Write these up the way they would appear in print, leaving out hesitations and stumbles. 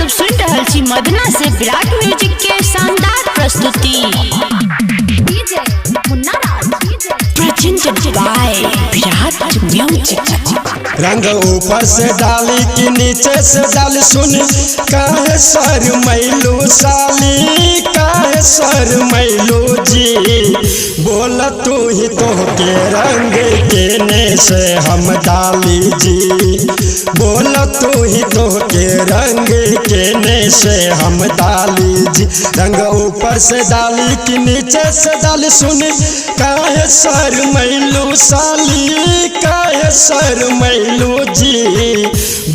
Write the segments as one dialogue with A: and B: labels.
A: सब सुन रहल छी मदना से विराट म्यूजिक के शानदार प्रस्तुति DJ Munna Raj presented by Virat music.
B: रंग ऊपर से डाली कि नीचे से डाली सुन काहे सर मैलू साली काहे सर मैलू जी बोल तू ही तो के रंग केने से हम डाली जी बोल तू ही तो के रंग केने से हम डाली जी। रंग ऊपर से डाली कि नीचे से डाली सुन काहे सर मैलू साली काहे सर मैलू जी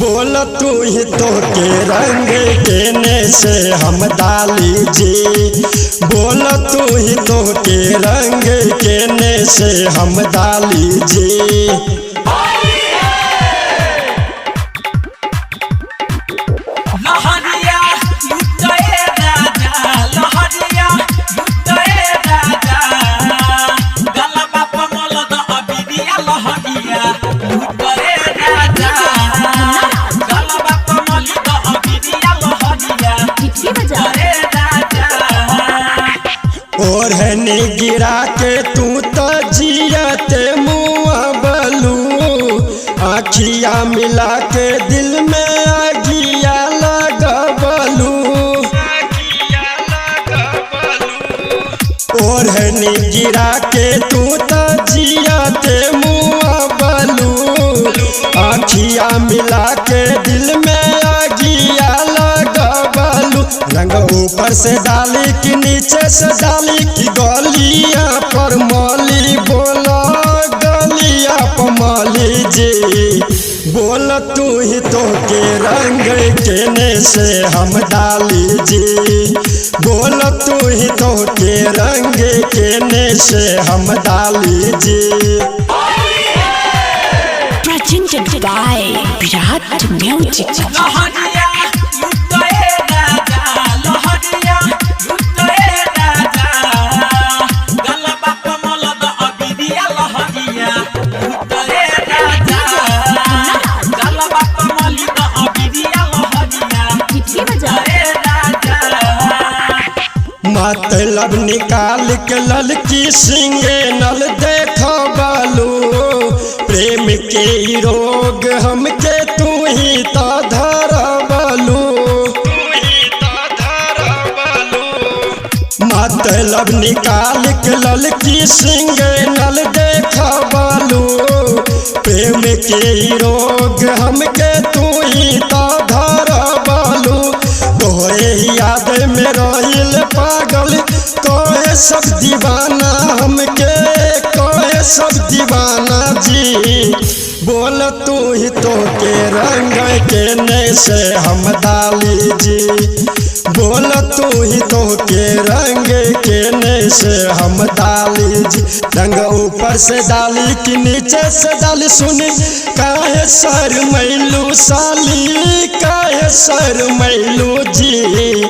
B: बोल तू ही तो के रंग केने से हम डाली जी बोल तू ही तो के रंग केने से हम डाली जी। और है गिरा के तू तो जियते मुआ बलू आखिया मिला के दिल में आगिया लगबलू और है गिरा के तू तो जियते मुआ बलू आखिया मिला के दिल में आगिया लगबलू। रंग ऊपर से डाली कि नीचे से डाली कि गलिया पर मौली बोला गलिया पर मौली जी बोल तू ही तो के रंग केने से हम डाली जी बोल तू ही तो के रंग केने से हम डाली जी।
A: Presented by Virat music.
B: मतलब निकाल के ललकी सिंगे नल देखो बालू प्रेम के रोग हमके तू ही तो धरबलू मतलब निकाल के ललकी सिंगे नल देखो बालू प्रेम के रोग हमके तू ही तो धरबलू। तोहरे याद में रहिल पागल कोहे सब दीवाना हमके कोहे सब दीवाना जी बोल तू ही तो के रंग केने से हम डाली जी बोल तू ही तो के रंग केने से हम डाली जी। रंग ऊपर से डाली कि नीचे से डाली सुन काहे सर मैलू साली काहे सर मैलू जी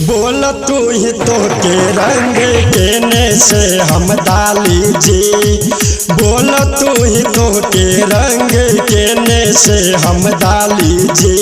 B: बोल तू ही तो के रंग केने से हम डाली जी बोल तू ही तो के रंग केने से हम डाली जी।